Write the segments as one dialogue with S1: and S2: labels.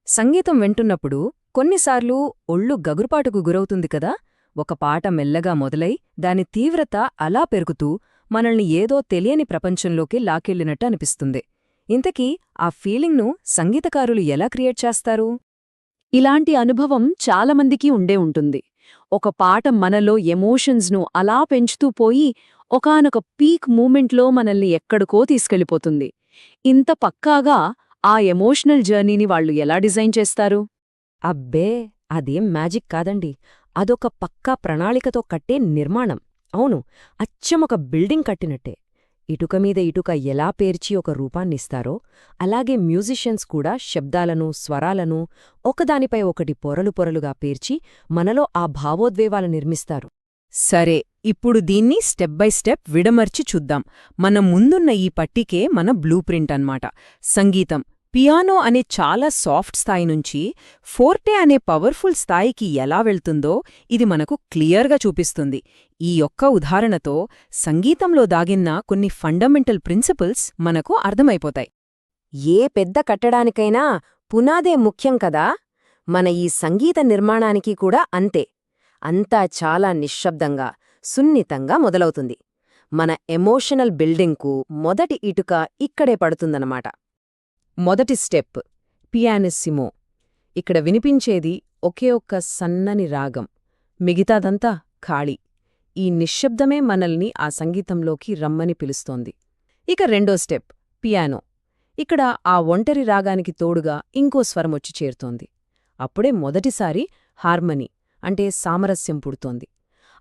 S1: సంగీతం వింటున్నప్పుడు కొన్నిసార్లు ఒళ్ళు గగురుపాటుకు గురవుతుంది కదా. ఒక పాట మెల్లగా మొదలై దాని తీవ్రత అలా పెరుగుతూ మనల్ని ఏదో తెలియని ప్రపంచంలోకి లాకెళ్ళినట్టు అనిపిస్తుంది. ఇంతకీ ఆ ఫీలింగ్ను సంగీతకారులు ఎలా క్రియేట్ చేస్తారు?
S2: ఇలాంటి అనుభవం చాలామందికి ఉండే ఉంటుంది. ఒక పాట మనలో ఎమోషన్స్ను అలా పెంచుతూ పోయి ఒకానొక పీక్ మూమెంట్లో మనల్ని ఎక్కడికో తీసుకెళ్ళిపోతుంది. ఇంత పక్కాగా ఆ ఎమోషనల్ జర్నీని వాళ్ళు ఎలా డిజైన్ చేస్తారు?
S1: అబ్బే, అదేం మ్యాజిక్ కాదండి. అదొక పక్కా ప్రణాళికతో కట్టే నిర్మాణం. అవును, అచ్చమొక బిల్డింగ్ కట్టినట్టే. ఇటుకమీద ఇటుక ఎలా పేర్చి ఒక రూపాన్నిస్తారో అలాగే మ్యూజిషియన్స్ కూడా శబ్దాలను, స్వరాలను ఒకదానిపై ఒకటి పొరలు పొరలుగా పేర్చి మనలో ఆ భావోద్వేవాలు నిర్మిస్తారు.
S2: సరే, ఇప్పుడు దీన్ని స్టెప్ బై స్టెప్ విడమర్చి చూద్దాం. మన ముందున్న ఈ పట్టికే మన బ్లూ ప్రింట్ అన్నమాట. సంగీతం పియానో అనే చాలా సాఫ్ట్ స్థాయి నుంచి ఫోర్టే అనే పవర్ఫుల్ స్థాయికి ఎలా వెళ్తుందో ఇది మనకు క్లియర్గా చూపిస్తుంది. ఈ ఒక్క ఉదాహరణతో సంగీతంలో దాగిన్న కొన్ని ఫండమెంటల్ ప్రిన్సిపల్స్ మనకు అర్థమైపోతాయి.
S1: ఏ పెద్ద కట్టడానికైనా పునాదే ముఖ్యం కదా. మన ఈ సంగీత నిర్మాణానికి కూడా అంతే. అంతా చాలా నిశ్శబ్దంగా, సున్నితంగా మొదలవుతుంది. మన ఎమోషనల్ బిల్డింగ్కు మొదటి ఇటుక ఇక్కడే పడుతుందన్నమాట. మొదటి స్టెప్ పియానిస్సిమో. ఇక్కడ వినిపించేది ఒకే ఒక్క సన్నని రాగం, మిగతాదంతా ఖాళీ. ఈ నిశ్శబ్దమే మనల్ని ఆ సంగీతంలోకి రమ్మని పిలుస్తోంది. ఇక రెండో స్టెప్ పియానో. ఇక్కడ ఆ ఒంటరి రాగానికి తోడుగా ఇంకో స్వరమొచ్చి చేరుతోంది. అప్పుడే మొదటిసారి హార్మనీ అంటే సామరస్యం పుడుతోంది.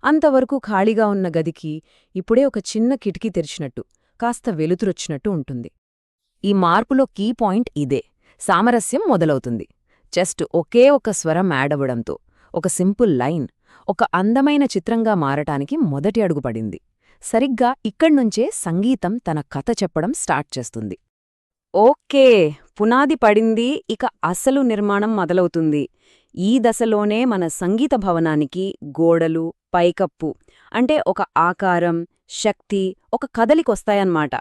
S1: అంతవరకు ఖాళీగా ఉన్న గదికి ఇప్పుడే ఒక చిన్న కిటికీ తెరిచినట్టు, కాస్త వెలుతురొచ్చినట్టు ఉంటుంది. ఈ మార్పులో కీ పాయింట్ ఇదే. సామరస్యం మొదలవుతుంది. జస్ట్ ఒకే ఒక స్వరం యాడవడంతో ఒక సింపుల్ లైన్ ఒక అందమైన చిత్రంగా మారటానికి మొదటి అడుగు పడింది. సరిగ్గా ఇక్కడ్నుంచే సంగీతం తన కథ చెప్పడం స్టార్ట్ చేస్తుంది. ఓకే, పునాది పడింది, ఇక అసలు నిర్మాణం మొదలవుతుంది. ఈ దశలోనే మన సంగీత భవనానికి గోడలు, పైకప్పు అంటే ఒక ఆకారం, శక్తి, ఒక కదలికొస్తాయన్నమాట.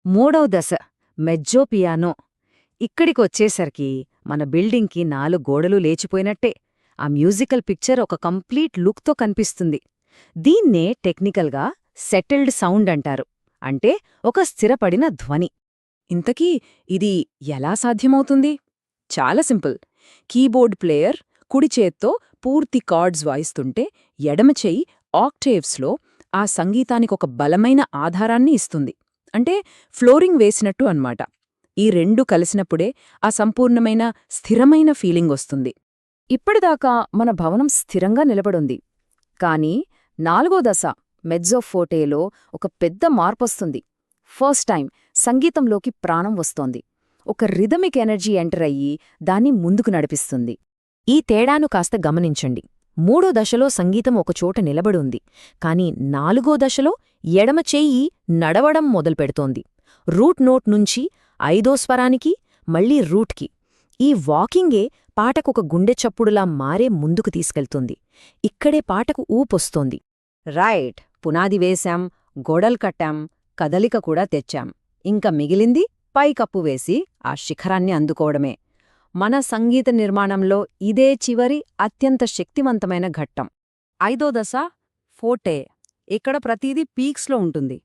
S1: మూడవ దశ మెజ్జో పియానో. ఇక్కడికొచ్చేసరికి మన బిల్డింగ్కి 4 గోడలు లేచిపోయినట్టే. ఆ మ్యూజికల్ పిక్చర్ ఒక కంప్లీట్ లుక్తో కనిపిస్తుంది. దీన్నే టెక్నికల్గా సెటిల్డ్ సౌండ్ అంటారు. అంటే ఒక స్థిరపడిన ధ్వని. ఇంతకీ ఇది ఎలా సాధ్యమవుతుంది? చాలా సింపుల్. కీబోర్డ్ ప్లేయర్ కుడి చేత్తో పూర్తి కార్డ్స్ వాయిస్తుంటే ఎడమ చెయ్యి ఆక్టేవ్స్లో ఆ సంగీతానికొక బలమైన ఆధారాన్ని ఇస్తుంది. అంటే ఫ్లోరింగ్ వేసినట్టు అన్నమాట. ఈ రెండు కలిసినప్పుడే ఆ సంపూర్ణమైన స్థిరమైన ఫీలింగ్ వస్తుంది. ఇప్పటిదాకా మన భవనం స్థిరంగా నిలబడుంది. కానీ 4వ దశ మెజ్జో ఫోర్టేలో ఒక పెద్ద మార్పొస్తుంది. ఫస్ట్ టైం సంగీతంలోకి ప్రాణం వస్తోంది. ఒక రిథమిక్ ఎనర్జీ ఎంటర్ అయ్యి దాన్ని ముందుకు నడిపిస్తుంది. ఈ తేడాను కాస్త గమనించండి. 3వ దశలో సంగీతం ఒకచోట నిలబడుంది. కాని 4వ దశలో ఎడమ చెయ్యి నడవడం మొదలుపెడుతోంది. రూట్ నోట్ నుంచి 5వ స్వరానికి, మళ్లీ రూట్కి. ఈ వాకింగే పాటకొక గుండె చప్పుడులా మారే ముందుకు తీసుకెళ్తుంది. ఇక్కడే పాటకు ఊపొస్తోంది. రైట్, పునాది వేశాం, గోడలు కట్టాం, కదలిక కూడా తెచ్చాం. ఇంక మిగిలింది పైకప్పు వేసి ఆ శిఖరాన్ని అందుకోవడమే. మన సంగీత నిర్మాణంలో ఇదే చివరి అత్యంత శక్తివంతమైన ఘట్టం. 5వ దశ ఫోర్టే. ఇక్కడ ప్రతీదీ పీక్స్లో ఉంటుంది.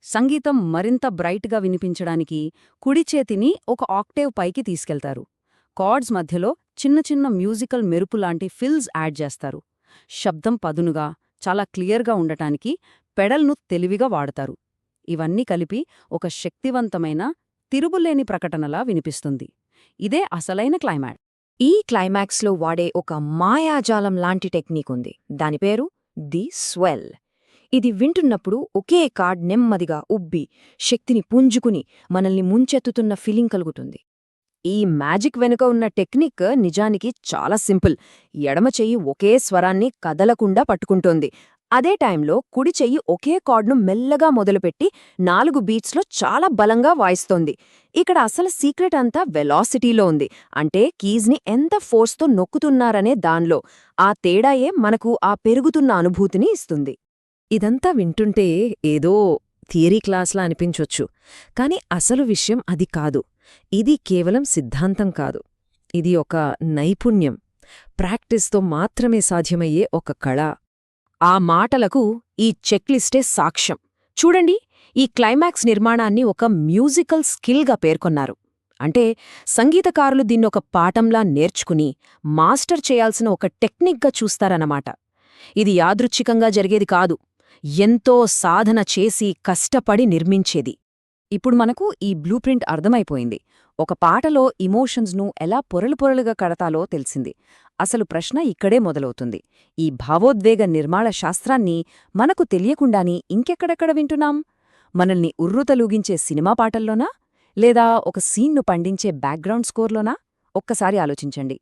S1: సంగీతం మరింత బ్రైట్గా వినిపించడానికి కుడి చేతిని ఒక ఆక్టేవ్ పైకి తీసుకెళ్తారు. కార్డ్స్ మధ్యలో చిన్న చిన్న మ్యూజికల్ మెరుపులాంటి ఫిల్స్ యాడ్ చేస్తారు. శబ్దం పదునుగా, చాలా క్లియర్గా ఉండటానికి పెడల్ను తెలివిగా వాడతారు. ఇవన్నీ కలిపి ఒక శక్తివంతమైన, తిరుగులేని ప్రకటనలా వినిపిస్తుంది. ఇదే అసలైన క్లైమాక్స్. ఈ క్లైమాక్స్లో వాడే ఒక మాయాజాలం లాంటి టెక్నిక్ ఉంది. దాని పేరు ది స్వెల్. ఇది వింటున్నప్పుడు ఒకే కార్డ్ నెమ్మదిగా ఉబ్బి, శక్తిని పుంజుకుని మనల్ని ముంచెత్తుతున్న ఫీలింగ్ కలుగుతుంది. ఈ మ్యాజిక్ వెనుక ఉన్న టెక్నిక్ నిజానికి చాలా సింపుల్. ఎడమ చెయ్యి ఒకే స్వరాన్ని కదలకుండా పట్టుకుంటోంది. అదే టైంలో కుడి చెయ్యి ఒకే కార్డ్ను మెల్లగా మొదలుపెట్టి 4 బీట్స్లో చాలా బలంగా వాయిస్తోంది. ఇక్కడ అసలు సీక్రెట్ అంతా వెలాసిటీలో ఉంది. అంటే కీజ్ని ఎంత ఫోర్స్తో నొక్కుతున్నారనే దానిలో. ఆ తేడాయే మనకు ఆ పెరుగుతున్న అనుభూతిని ఇస్తుంది. ఇదంతా వింటుంటే ఏదో థియరీ క్లాస్లా అనిపించొచ్చు. కాని అసలు విషయం అది కాదు. ఇది కేవలం సిద్ధాంతం కాదు. ఇది ఒక నైపుణ్యం, ప్రాక్టీస్తో మాత్రమే సాధ్యమయ్యే ఒక కళ. ఆ మాటలకు ఈ చెక్లిస్టే సాక్ష్యం. చూడండి, ఈ క్లైమాక్స్ నిర్మాణాన్ని ఒక మ్యూజికల్ స్కిల్గా పేర్కొన్నారు. అంటే సంగీతకారులు దీన్నొక పాఠంలా నేర్చుకుని మాస్టర్ చేయాల్సిన ఒక టెక్నిక్గా చూస్తారన్నమాట. ఇది యాదృచ్ఛికంగా జరిగేది కాదు, ఎంతో సాధన చేసి కష్టపడి నిర్మించేది. ఇప్పుడు మనకు ఈ బ్లూప్రింట్ అర్థమైపోయింది. ఒక పాటలో ఇమోషన్స్ను ఎలా పొరలుగా కడతాలో తెలిసింది. అసలు ప్రశ్న ఇక్కడే మొదలవుతుంది. ఈ భావోద్వేగ నిర్మాణ శాస్త్రాన్ని మనకు తెలియకుండాని ఇంకెక్కడెక్కడ వింటున్నాం? మనల్ని ఉర్రూతలూగించే సినిమా పాటల్లోనా, లేదా ఒక సీన్ను పండించే బ్యాక్గ్రౌండ్ స్కోర్లోనా? ఒక్కసారి ఆలోచించండి.